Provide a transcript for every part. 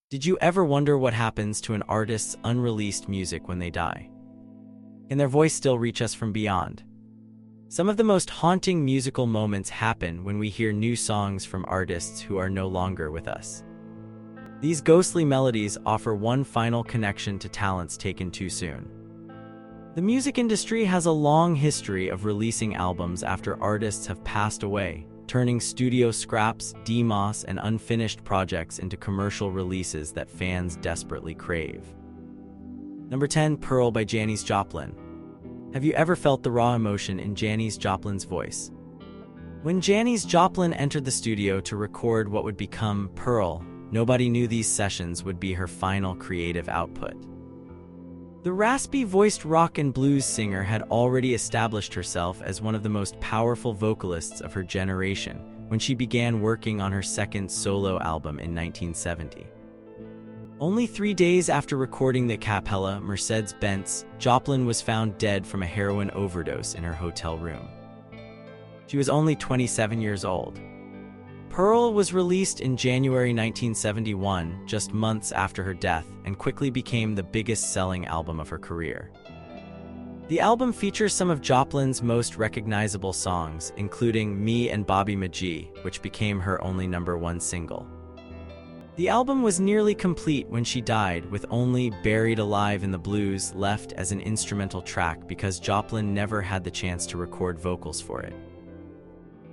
Did you ever wonder what happens to an artist's unreleased music when they die? Can their voice still reach us from beyond? Some of the most haunting musical moments happen when we hear new songs from artists who are no longer with us. These ghostly melodies offer one final connection to talents taken too soon. The music industry has a long history of releasing albums after artists have passed away, turning studio scraps, demos, and unfinished projects into commercial releases that fans desperately crave. Number 10, Pearl by Janis Joplin. Have you ever felt the raw emotion in Janis Joplin's voice? When Janis Joplin entered the studio to record what would become Pearl, nobody knew these sessions would be her final creative output. The raspy-voiced rock and blues singer had already established herself as one of the most powerful vocalists of her generation when she began working on her second solo album in 1970. Only 3 days after recording the a cappella Mercedes-Benz, Joplin was found dead from a heroin overdose in her hotel room. She was only 27 years old. Pearl was released in January 1971, just months after her death, and quickly became the biggest-selling album of her career. The album features some of Joplin's most recognizable songs, including Me and Bobby McGee, which became her only #1 single. The album was nearly complete when she died, with only Buried Alive in the Blues left as an instrumental track because Joplin never had the chance to record vocals for it.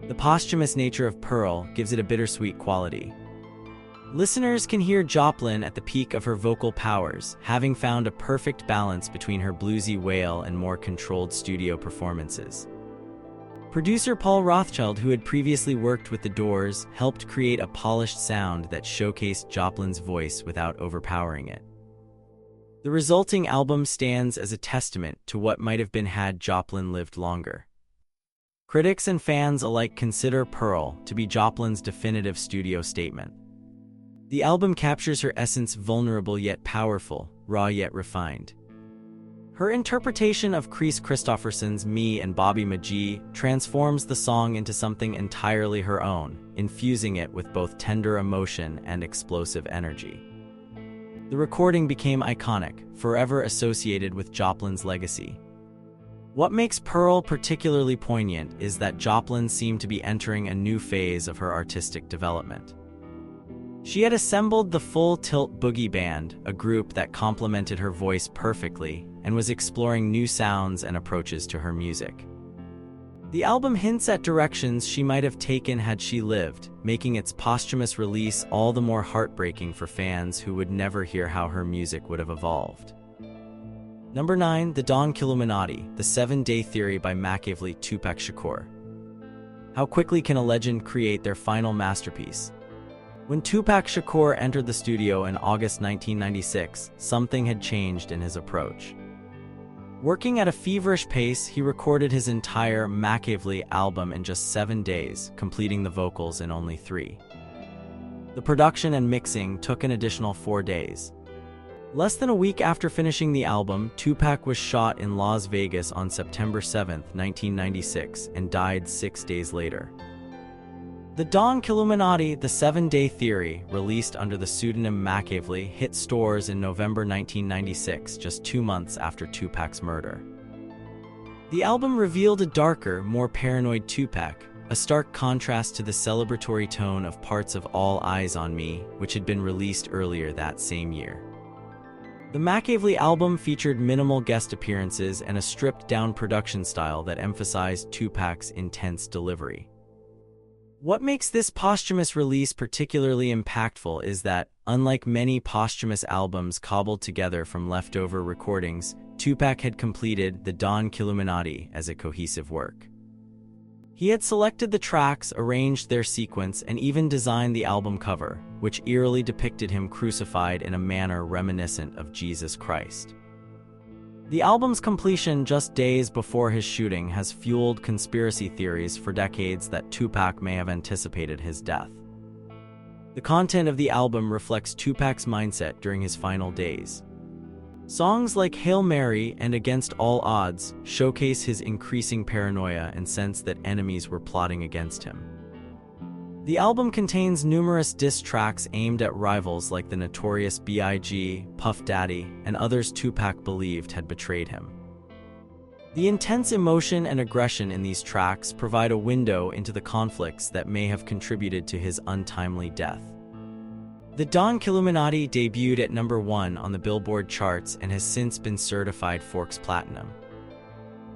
The posthumous nature of Pearl gives it a bittersweet quality. Listeners can hear Joplin at the peak of her vocal powers, having found a perfect balance between her bluesy wail and more controlled studio performances. Producer Paul Rothchild, who had previously worked with The Doors, helped create a polished sound that showcased Joplin's voice without overpowering it. The resulting album stands as a testament to what might have been had Joplin lived longer. Critics and fans alike consider Pearl to be Joplin's definitive studio statement. The album captures her essence, vulnerable yet powerful, raw yet refined. Her interpretation of Chris Christopherson's Me and Bobby McGee transforms the song into something entirely her own, infusing it with both tender emotion and explosive energy. The recording became iconic, forever associated with Joplin's legacy. What makes Pearl particularly poignant is that Joplin seemed to be entering a new phase of her artistic development. She had assembled the Full Tilt Boogie Band, a group that complemented her voice perfectly, and was exploring new sounds and approaches to her music. The album hints at directions she might have taken had she lived, making its posthumous release all the more heartbreaking for fans who would never hear how her music would have evolved. Number 9, The Don Killuminati, The 7-Day Theory by Machiavelli Tupac Shakur. How quickly can a legend create their final masterpiece? When Tupac Shakur entered the studio in August 1996, something had changed in his approach. Working at a feverish pace, he recorded his entire Machiavelli album in just 7 days, completing the vocals in only 3. The production and mixing took an additional 4 days. Less than a week after finishing the album, Tupac was shot in Las Vegas on September 7, 1996, and died 6 days later. The Don Killuminati, The 7-Day Theory, released under the pseudonym Machiavelli, hit stores in November 1996, just 2 months after Tupac's murder. The album revealed a darker, more paranoid Tupac, a stark contrast to the celebratory tone of Parts of All Eyes on Me, which had been released earlier that same year. The Machiavelli album featured minimal guest appearances and a stripped-down production style that emphasized Tupac's intense delivery. What makes this posthumous release particularly impactful is that, unlike many posthumous albums cobbled together from leftover recordings, Tupac had completed The Don Killuminati as a cohesive work. He had selected the tracks, arranged their sequence, and even designed the album cover, which eerily depicted him crucified in a manner reminiscent of Jesus Christ. The album's completion just days before his shooting has fueled conspiracy theories for decades that Tupac may have anticipated his death. The content of the album reflects Tupac's mindset during his final days. Songs like Hail Mary and Against All Odds showcase his increasing paranoia and sense that enemies were plotting against him. The album contains numerous diss tracks aimed at rivals like the notorious B.I.G., Puff Daddy, and others Tupac believed had betrayed him. The intense emotion and aggression in these tracks provide a window into the conflicts that may have contributed to his untimely death. The Don Killuminati debuted at number 1 on the Billboard charts and has since been certified Forks Platinum.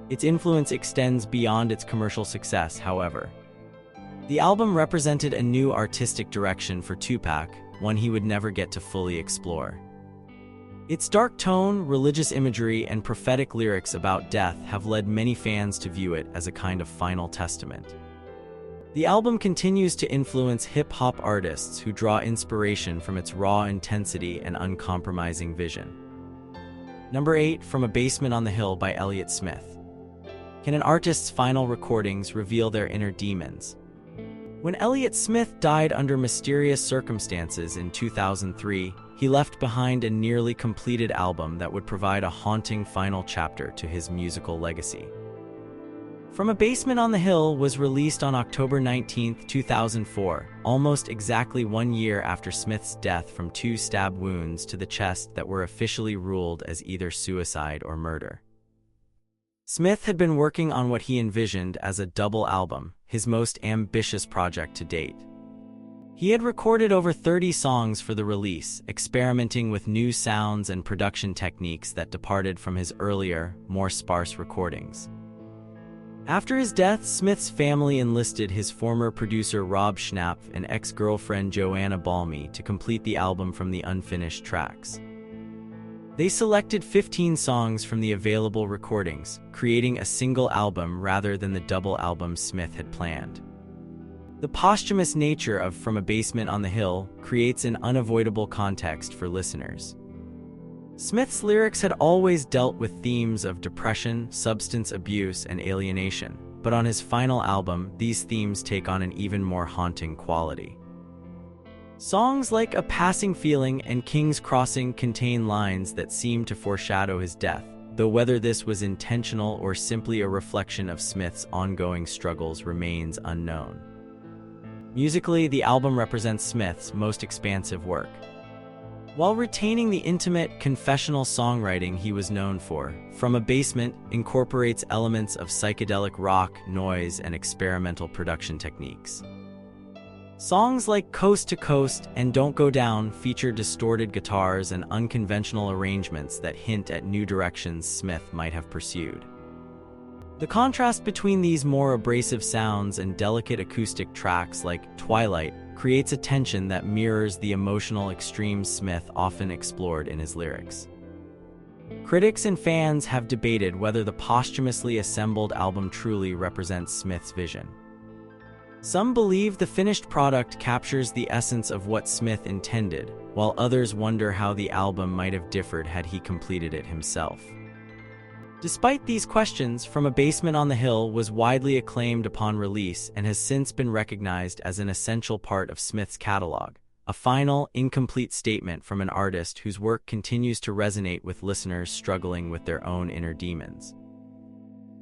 Its influence extends beyond its commercial success, however. The album represented a new artistic direction for Tupac, one he would never get to fully explore. Its dark tone, religious imagery, and prophetic lyrics about death have led many fans to view it as a kind of final testament. The album continues to influence hip-hop artists who draw inspiration from its raw intensity and uncompromising vision. Number 8, From a Basement on the Hill by Elliott Smith. Can an artist's final recordings reveal their inner demons? When Elliott Smith died under mysterious circumstances in 2003, he left behind a nearly completed album that would provide a haunting final chapter to his musical legacy. From a Basement on the Hill was released on October 19, 2004, almost exactly 1 year after Smith's death from 2 stab wounds to the chest that were officially ruled as either suicide or murder. Smith had been working on what he envisioned as a double album, his most ambitious project to date. He had recorded over 30 songs for the release, experimenting with new sounds and production techniques that departed from his earlier, more sparse recordings. After his death, Smith's family enlisted his former producer Rob Schnapf and ex-girlfriend Joanna Balmy to complete the album from the unfinished tracks. They selected 15 songs from the available recordings, creating a single album rather than the double album Smith had planned. The posthumous nature of From a Basement on the Hill creates an unavoidable context for listeners. Smith's lyrics had always dealt with themes of depression, substance abuse, and alienation, but on his final album, these themes take on an even more haunting quality. Songs like A Passing Feeling and King's Crossing contain lines that seem to foreshadow his death, though whether this was intentional or simply a reflection of Smith's ongoing struggles remains unknown. Musically, the album represents Smith's most expansive work. While retaining the intimate, confessional songwriting he was known for, From a Basement incorporates elements of psychedelic rock, noise, and experimental production techniques. Songs like Coast to Coast and Don't Go Down feature distorted guitars and unconventional arrangements that hint at new directions Smith might have pursued. The contrast between these more abrasive sounds and delicate acoustic tracks like Twilight creates a tension that mirrors the emotional extremes Smith often explored in his lyrics. Critics and fans have debated whether the posthumously assembled album truly represents Smith's vision. Some believe the finished product captures the essence of what Smith intended, while others wonder how the album might have differed had he completed it himself. Despite these questions, From a Basement on the Hill was widely acclaimed upon release and has since been recognized as an essential part of Smith's catalog, a final, incomplete statement from an artist whose work continues to resonate with listeners struggling with their own inner demons.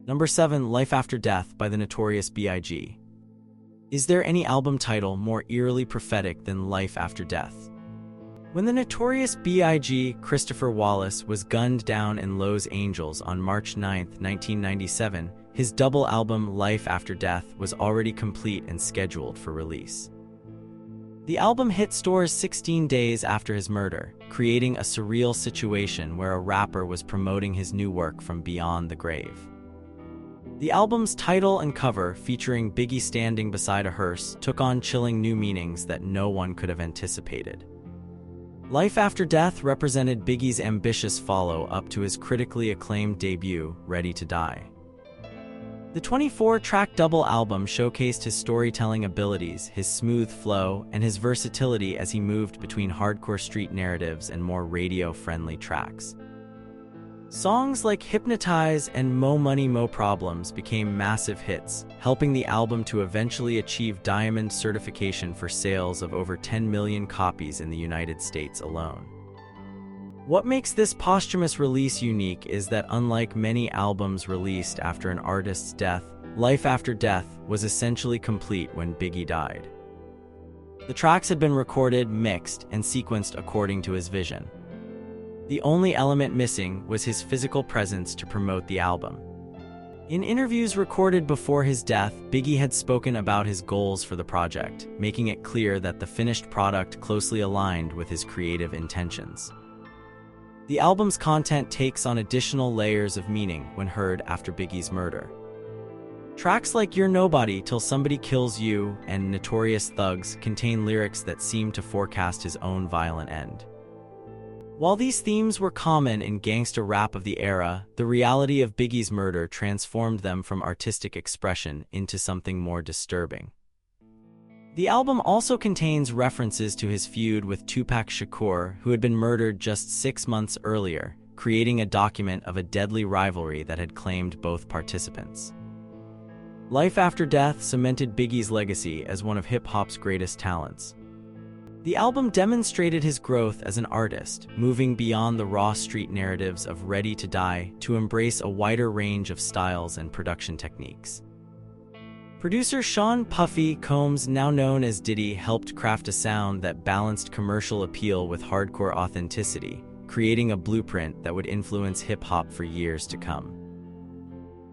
Number 7, Life After Death by the Notorious B.I.G. Is there any album title more eerily prophetic than Life After Death? When the Notorious B.I.G. Christopher Wallace was gunned down in Los Angeles on March 9, 1997, his double album Life After Death was already complete and scheduled for release. The album hit stores 16 days after his murder, creating a surreal situation where a rapper was promoting his new work from beyond the grave. The album's title and cover, featuring Biggie standing beside a hearse, took on chilling new meanings that no one could have anticipated. Life After Death represented Biggie's ambitious follow-up to his critically acclaimed debut, Ready to Die. The 24-track double album showcased his storytelling abilities, his smooth flow, and his versatility as he moved between hardcore street narratives and more radio-friendly tracks. Songs like Hypnotize and Mo Money Mo Problems became massive hits, helping the album to eventually achieve diamond certification for sales of over 10 million copies in the United States alone. What makes this posthumous release unique is that unlike many albums released after an artist's death, Life After Death was essentially complete when Biggie died. The tracks had been recorded, mixed, and sequenced according to his vision. The only element missing was his physical presence to promote the album. In interviews recorded before his death, Biggie had spoken about his goals for the project, making it clear that the finished product closely aligned with his creative intentions. The album's content takes on additional layers of meaning when heard after Biggie's murder. Tracks like You're Nobody Till Somebody Kills You and Notorious Thugs contain lyrics that seem to forecast his own violent end. While these themes were common in gangsta rap of the era, the reality of Biggie's murder transformed them from artistic expression into something more disturbing. The album also contains references to his feud with Tupac Shakur, who had been murdered just 6 months earlier, creating a document of a deadly rivalry that had claimed both participants. Life After Death cemented Biggie's legacy as one of hip-hop's greatest talents. The album demonstrated his growth as an artist, moving beyond the raw street narratives of Ready to Die to embrace a wider range of styles and production techniques. Producer Sean Puffy Combs, now known as Diddy, helped craft a sound that balanced commercial appeal with hardcore authenticity, creating a blueprint that would influence hip-hop for years to come.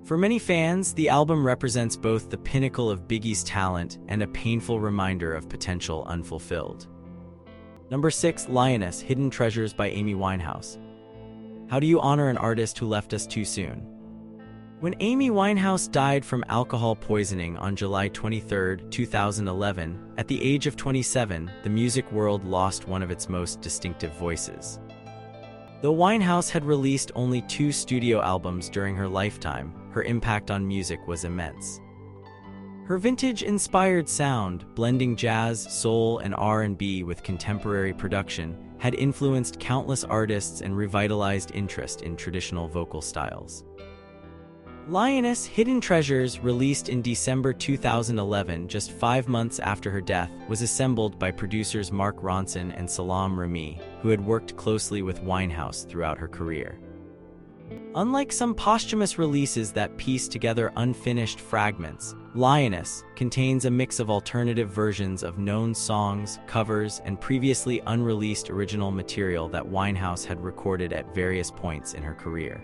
For many fans, the album represents both the pinnacle of Biggie's talent and a painful reminder of potential unfulfilled. Number 6. Lioness, Hidden Treasures by Amy Winehouse. How do you honor an artist who left us too soon? When Amy Winehouse died from alcohol poisoning on July 23, 2011, at the age of 27, the music world lost one of its most distinctive voices. Though Winehouse had released only 2 studio albums during her lifetime, her impact on music was immense. Her vintage-inspired sound, blending jazz, soul, and R&B with contemporary production, had influenced countless artists and revitalized interest in traditional vocal styles. Lioness, Hidden Treasures, released in December 2011, just 5 months after her death, was assembled by producers Mark Ronson and Salam Remy, who had worked closely with Winehouse throughout her career. Unlike some posthumous releases that piece together unfinished fragments, Lioness contains a mix of alternative versions of known songs, covers, and previously unreleased original material that Winehouse had recorded at various points in her career.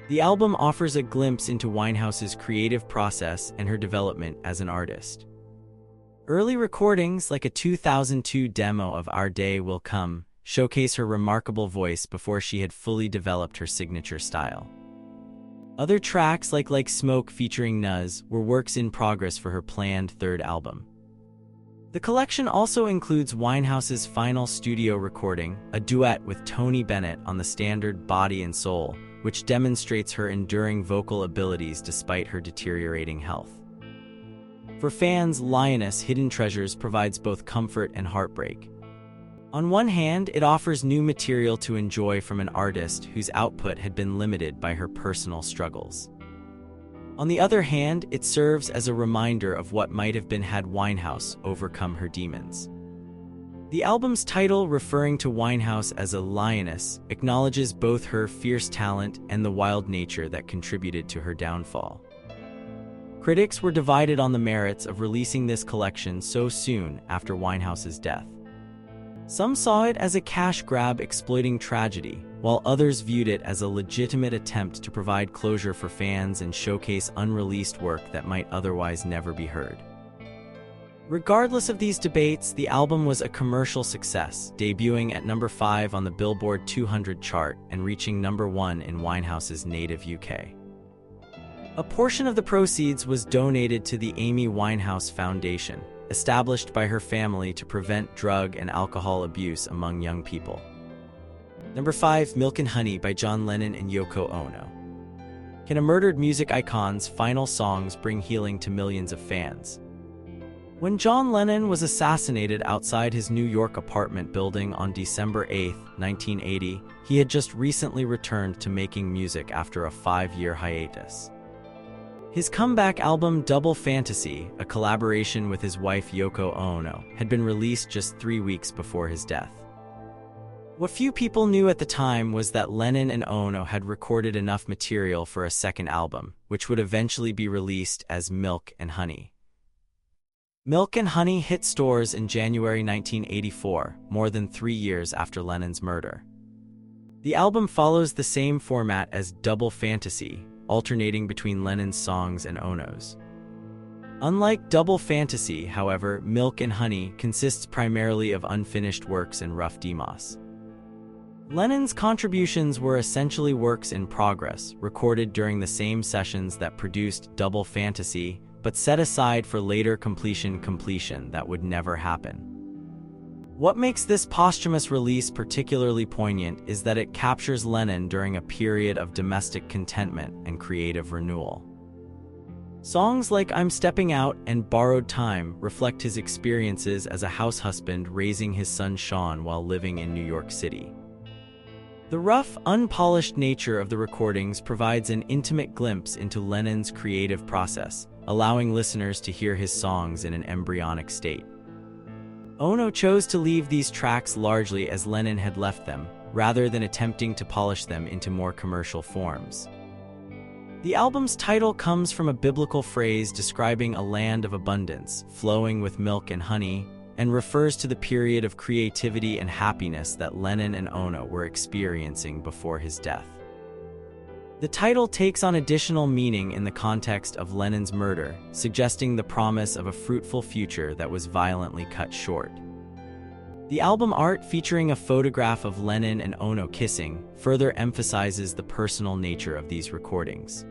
The album offers a glimpse into Winehouse's creative process and her development as an artist. Early recordings, like a 2002 demo of Our Day Will Come, showcase her remarkable voice before she had fully developed her signature style. Other tracks, like Smoke featuring Nuz, were works in progress for her planned 3rd album. The collection also includes Winehouse's final studio recording, a duet with Tony Bennett on the standard Body and Soul, which demonstrates her enduring vocal abilities despite her deteriorating health. For fans, Lioness, Hidden Treasures provides both comfort and heartbreak. On one hand, it offers new material to enjoy from an artist whose output had been limited by her personal struggles. On the other hand, it serves as a reminder of what might have been had Winehouse overcome her demons. The album's title, referring to Winehouse as a lioness, acknowledges both her fierce talent and the wild nature that contributed to her downfall. Critics were divided on the merits of releasing this collection so soon after Winehouse's death. Some saw it as a cash grab exploiting tragedy, while others viewed it as a legitimate attempt to provide closure for fans and showcase unreleased work that might otherwise never be heard. Regardless of these debates, the album was a commercial success, debuting at number 5 on the Billboard 200 chart and reaching number 1 in Winehouse's native UK. A portion of the proceeds was donated to the Amy Winehouse Foundation, established by her family to prevent drug and alcohol abuse among young people. Number 5. Milk and Honey by John Lennon and Yoko Ono. Can a murdered music icon's final songs bring healing to millions of fans? When John Lennon was assassinated outside his New York apartment building on December 8, 1980, he had just recently returned to making music after a 5-year hiatus. His comeback album Double Fantasy, a collaboration with his wife Yoko Ono, had been released just 3 weeks before his death. What few people knew at the time was that Lennon and Ono had recorded enough material for a second album, which would eventually be released as Milk and Honey. Milk and Honey hit stores in January 1984, more than 3 years after Lennon's murder. The album follows the same format as Double Fantasy, alternating between Lennon's songs and Ono's. Unlike Double Fantasy, however, Milk and Honey consists primarily of unfinished works and rough demos. Lennon's contributions were essentially works in progress, recorded during the same sessions that produced Double Fantasy, but set aside for later completion that would never happen. What makes this posthumous release particularly poignant is that it captures Lennon during a period of domestic contentment and creative renewal. Songs like I'm Stepping Out and Borrowed Time reflect his experiences as a house husband raising his son Sean while living in New York City. The rough, unpolished nature of the recordings provides an intimate glimpse into Lennon's creative process, allowing listeners to hear his songs in an embryonic state. Ono chose to leave these tracks largely as Lennon had left them, rather than attempting to polish them into more commercial forms. The album's title comes from a biblical phrase describing a land of abundance, flowing with milk and honey, and refers to the period of creativity and happiness that Lennon and Ono were experiencing before his death. The title takes on additional meaning in the context of Lennon's murder, suggesting the promise of a fruitful future that was violently cut short. The album art, featuring a photograph of Lennon and Ono kissing, further emphasizes the personal nature of these recordings.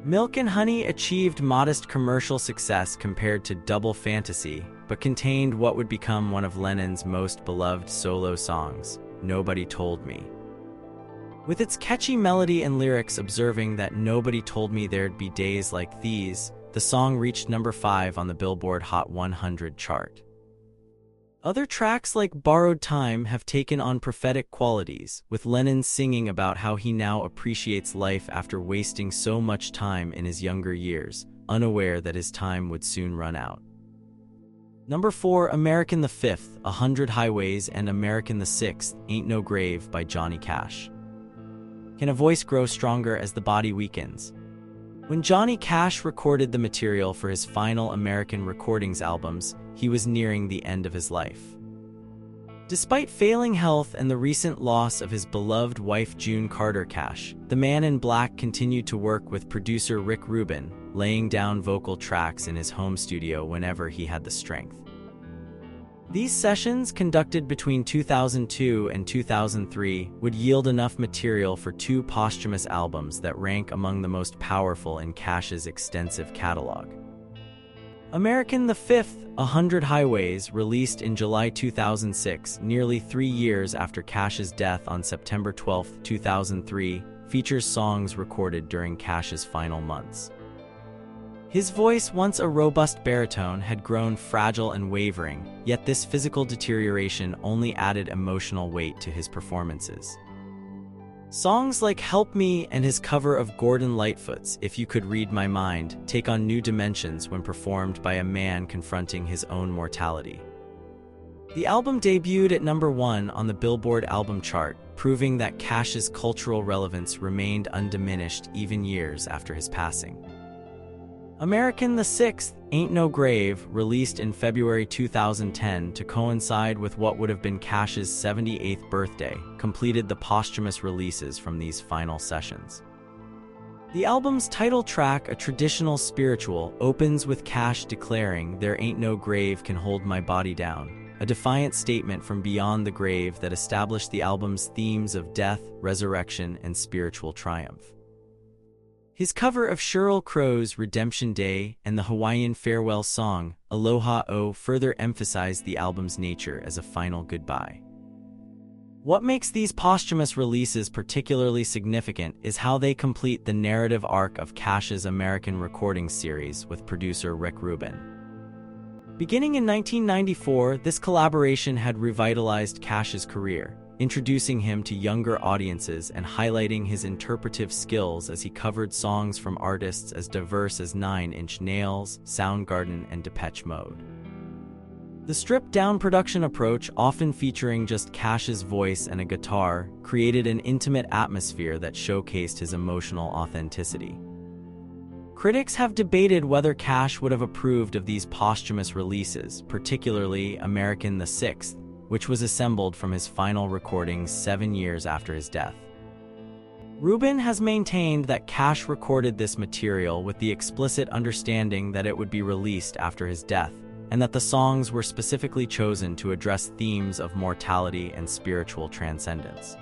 Milk and Honey achieved modest commercial success compared to Double Fantasy, but contained what would become one of Lennon's most beloved solo songs, Nobody Told Me. With its catchy melody and lyrics observing that nobody told me there'd be days like these, the song reached number 5 on the Billboard Hot 100 chart. Other tracks like Borrowed Time have taken on prophetic qualities, with Lennon singing about how he now appreciates life after wasting so much time in his younger years, unaware that his time would soon run out. Number 4, American the 5th, 100 Highways, and American the 6th, Ain't No Grave by Johnny Cash. Can a voice grow stronger as the body weakens? When Johnny Cash recorded the material for his final American Recordings albums, he was nearing the end of his life. Despite failing health and the recent loss of his beloved wife June Carter Cash, the Man in Black continued to work with producer Rick Rubin, laying down vocal tracks in his home studio whenever he had the strength. These sessions, conducted between 2002 and 2003, would yield enough material for 2 posthumous albums that rank among the most powerful in Cash's extensive catalog. American the 5th, 100 Highways, released in July 2006, nearly 3 years after Cash's death on September 12, 2003, features songs recorded during Cash's final months. His voice, once a robust baritone, had grown fragile and wavering, yet this physical deterioration only added emotional weight to his performances. Songs like Help Me and his cover of Gordon Lightfoot's If You Could Read My Mind take on new dimensions when performed by a man confronting his own mortality. The album debuted at number 1 on the Billboard album chart, proving that Cash's cultural relevance remained undiminished even years after his passing. American the 6th, Ain't No Grave, released in February 2010 to coincide with what would have been Cash's 78th birthday, completed the posthumous releases from these final sessions. The album's title track, a traditional spiritual, opens with Cash declaring, "There ain't no grave can hold my body down," a defiant statement from beyond the grave that established the album's themes of death, resurrection, and spiritual triumph. His cover of Sheryl Crow's Redemption Day and the Hawaiian farewell song, Aloha O, further emphasized the album's nature as a final goodbye. What makes these posthumous releases particularly significant is how they complete the narrative arc of Cash's American Recordings series with producer Rick Rubin. Beginning in 1994, this collaboration had revitalized Cash's career, introducing him to younger audiences and highlighting his interpretive skills as he covered songs from artists as diverse as 9 Inch Nails, Soundgarden, and Depeche Mode. The stripped-down production approach, often featuring just Cash's voice and a guitar, created an intimate atmosphere that showcased his emotional authenticity. Critics have debated whether Cash would have approved of these posthumous releases, particularly American the Sixth, which was assembled from his final recordings 7 years after his death. Rubin has maintained that Cash recorded this material with the explicit understanding that it would be released after his death, and that the songs were specifically chosen to address themes of mortality and spiritual transcendence.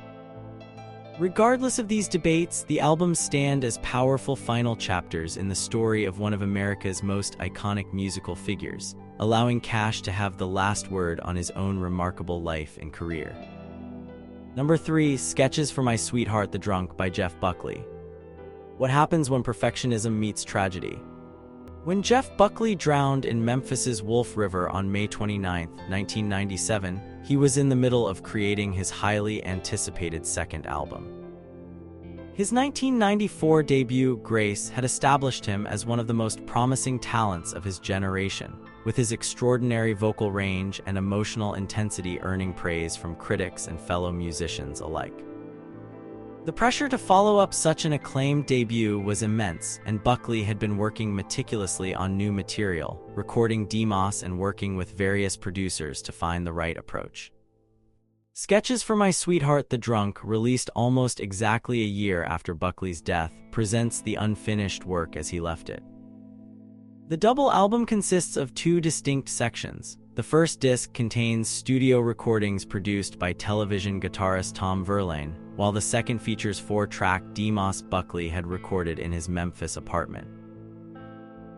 Regardless of these debates, the albums stand as powerful final chapters in the story of one of America's most iconic musical figures, allowing Cash to have the last word on his own remarkable life and career. Number 3, Sketches for My Sweetheart the Drunk by Jeff Buckley. What happens when perfectionism meets tragedy? When Jeff Buckley drowned in Memphis's Wolf River on May 29, 1997, he was in the middle of creating his highly anticipated second album. His 1994 debut, Grace, had established him as one of the most promising talents of his generation, with his extraordinary vocal range and emotional intensity earning praise from critics and fellow musicians alike. The pressure to follow up such an acclaimed debut was immense, and Buckley had been working meticulously on new material, recording demos and working with various producers to find the right approach. Sketches for My Sweetheart the Drunk, released almost exactly a year after Buckley's death, presents the unfinished work as he left it. The double album consists of 2 distinct sections. The first disc contains studio recordings produced by television guitarist Tom Verlaine, while the second features 4-track demos Buckley had recorded in his Memphis apartment.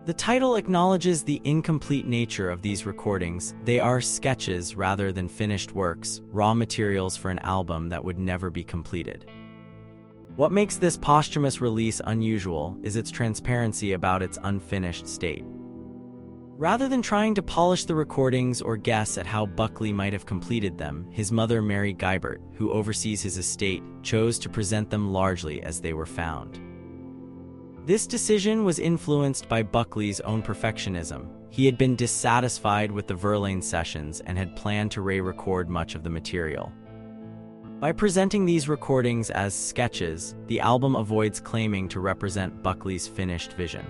The title acknowledges the incomplete nature of these recordings. They are sketches rather than finished works, raw materials for an album that would never be completed. What makes this posthumous release unusual is its transparency about its unfinished state. Rather than trying to polish the recordings or guess at how Buckley might have completed them, his mother, Mary Geibert, who oversees his estate, chose to present them largely as they were found. This decision was influenced by Buckley's own perfectionism. He had been dissatisfied with the Verlaine sessions and had planned to re-record much of the material. By presenting these recordings as sketches, the album avoids claiming to represent Buckley's finished vision.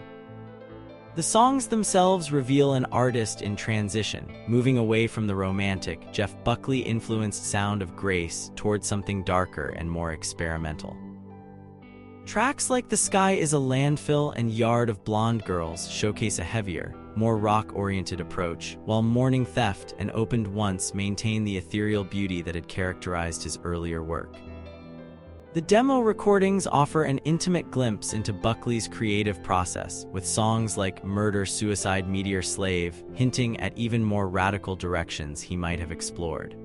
The songs themselves reveal an artist in transition, moving away from the romantic, Jeff Buckley-influenced sound of Grace towards something darker and more experimental. Tracks like The Sky is a Landfill and Yard of Blonde Girls showcase a heavier, more rock-oriented approach, while Morning Theft and Opened Once maintain the ethereal beauty that had characterized his earlier work. The demo recordings offer an intimate glimpse into Buckley's creative process, with songs like Murder, Suicide, Meteor, Slave hinting at even more radical directions he might have explored.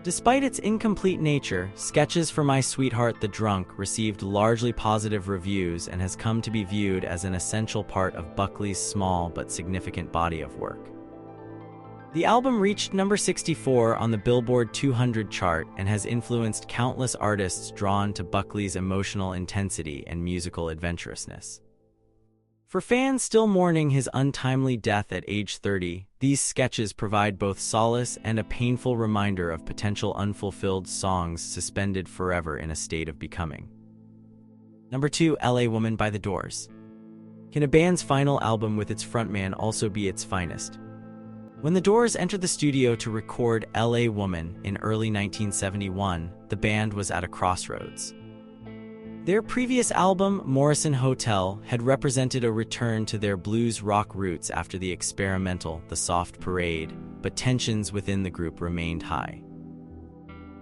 Despite its incomplete nature, Sketches for My Sweetheart the Drunk received largely positive reviews and has come to be viewed as an essential part of Buckley's small but significant body of work. The album reached number 64 on the Billboard 200 chart and has influenced countless artists drawn to Buckley's emotional intensity and musical adventurousness. For fans still mourning his untimely death at age 30, these sketches provide both solace and a painful reminder of potential unfulfilled songs suspended forever in a state of becoming. Number 2, LA Woman by The Doors. Can a band's final album with its frontman also be its finest? When The Doors entered the studio to record LA Woman in early 1971, the band was at a crossroads. Their previous album, Morrison Hotel, had represented a return to their blues rock roots after the experimental The Soft Parade, but tensions within the group remained high.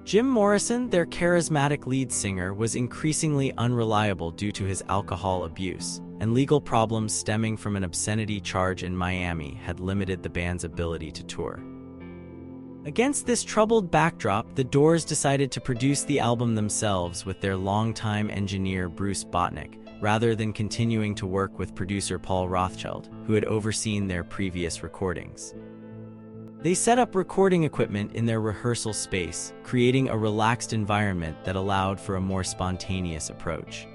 Jim Morrison, their charismatic lead singer, was increasingly unreliable due to his alcohol abuse, and legal problems stemming from an obscenity charge in Miami had limited the band's ability to tour. Against this troubled backdrop, The Doors decided to produce the album themselves with their longtime engineer Bruce Botnick, rather than continuing to work with producer Paul Rothschild, who had overseen their previous recordings. They set up recording equipment in their rehearsal space, creating a relaxed environment that allowed for a more spontaneous approach.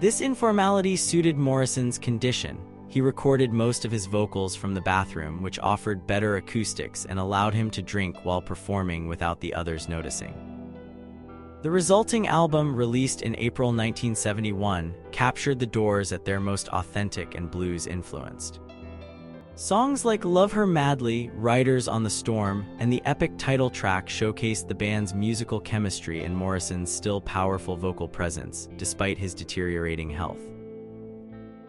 This informality suited Morrison's condition. He recorded most of his vocals from the bathroom, which offered better acoustics and allowed him to drink while performing without the others noticing. The resulting album, released in April 1971, captured the Doors at their most authentic and blues-influenced. Songs like Love Her Madly, Riders on the Storm, and the epic title track showcased the band's musical chemistry and Morrison's still powerful vocal presence, despite his deteriorating health.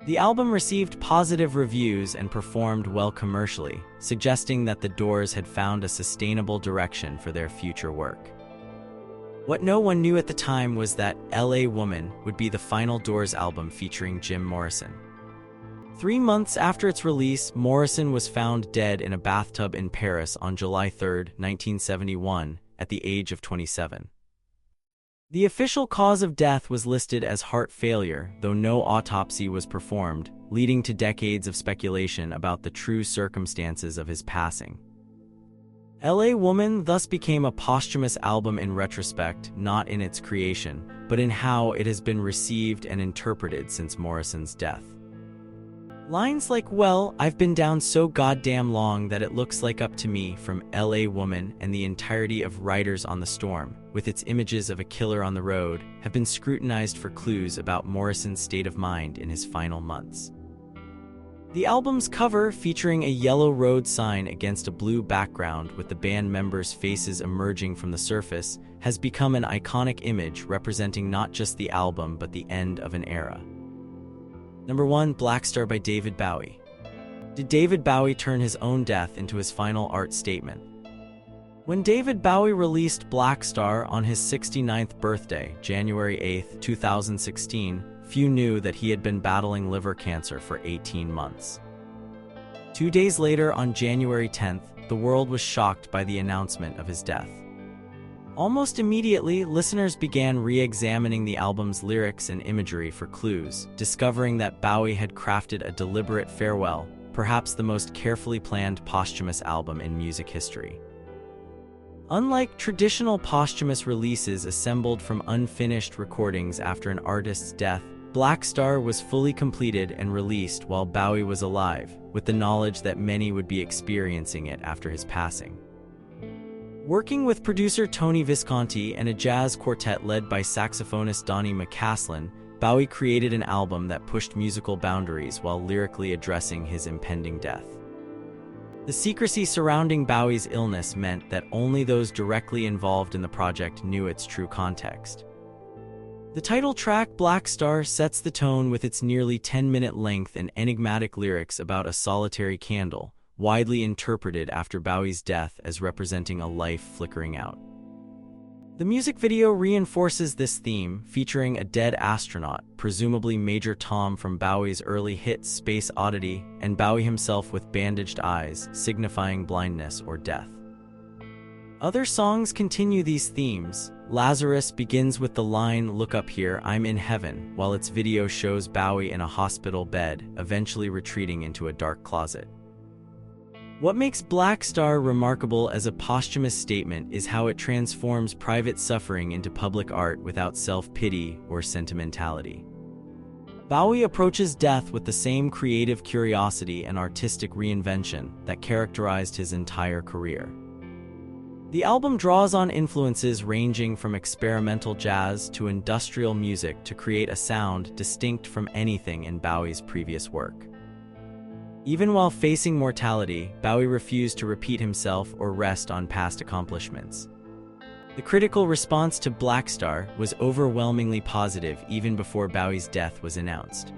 The album received positive reviews and performed well commercially, suggesting that the Doors had found a sustainable direction for their future work. What no one knew at the time was that L.A. Woman would be the final Doors album featuring Jim Morrison. 3 months after its release, Morrison was found dead in a bathtub in Paris on July 3, 1971, at the age of 27. The official cause of death was listed as heart failure, though no autopsy was performed, leading to decades of speculation about the true circumstances of his passing. L.A. Woman thus became a posthumous album in retrospect, not in its creation, but in how it has been received and interpreted since Morrison's death. Lines like, "Well, I've been down so goddamn long that it looks like up to me" from L.A. Woman and the entirety of Riders on the Storm, with its images of a killer on the road, have been scrutinized for clues about Morrison's state of mind in his final months. The album's cover, featuring a yellow road sign against a blue background with the band members' faces emerging from the surface, has become an iconic image representing not just the album but the end of an era. Number 1. Black Star by David Bowie. Did David Bowie turn his own death into his final art statement? When David Bowie released Black Star on his 69th birthday, January 8, 2016, few knew that he had been battling liver cancer for 18 months. 2 days later, on January 10th, the world was shocked by the announcement of his death. Almost immediately, listeners began re-examining the album's lyrics and imagery for clues, discovering that Bowie had crafted a deliberate farewell, perhaps the most carefully planned posthumous album in music history. Unlike traditional posthumous releases assembled from unfinished recordings after an artist's death, Black Star was fully completed and released while Bowie was alive, with the knowledge that many would be experiencing it after his passing. Working with producer Tony Visconti and a jazz quartet led by saxophonist Donnie McCaslin, Bowie created an album that pushed musical boundaries while lyrically addressing his impending death. The secrecy surrounding Bowie's illness meant that only those directly involved in the project knew its true context. The title track, Black Star, sets the tone with its nearly 10-minute length and enigmatic lyrics about a solitary candle, widely interpreted after Bowie's death as representing a life flickering out. The music video reinforces this theme, featuring a dead astronaut, presumably Major Tom from Bowie's early hit Space Oddity, and Bowie himself with bandaged eyes, signifying blindness or death. Other songs continue these themes. Lazarus begins with the line, "Look up here, I'm in heaven," while its video shows Bowie in a hospital bed, eventually retreating into a dark closet. What makes Black Star remarkable as a posthumous statement is how it transforms private suffering into public art without self-pity or sentimentality. Bowie approaches death with the same creative curiosity and artistic reinvention that characterized his entire career. The album draws on influences ranging from experimental jazz to industrial music to create a sound distinct from anything in Bowie's previous work. Even while facing mortality, Bowie refused to repeat himself or rest on past accomplishments. The critical response to Black Star was overwhelmingly positive even before Bowie's death was announced.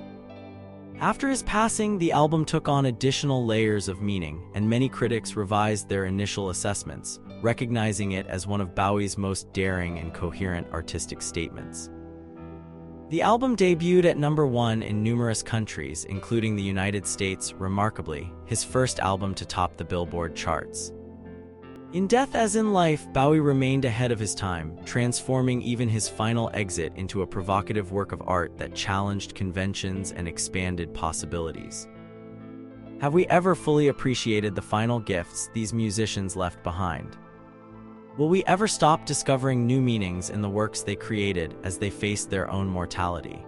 After his passing, the album took on additional layers of meaning, and many critics revised their initial assessments, recognizing it as one of Bowie's most daring and coherent artistic statements. The album debuted at number 1 in numerous countries, including the United States, remarkably, his first album to top the Billboard charts. In death as in life, Bowie remained ahead of his time, transforming even his final exit into a provocative work of art that challenged conventions and expanded possibilities. Have we ever fully appreciated the final gifts these musicians left behind? Will we ever stop discovering new meanings in the works they created as they faced their own mortality?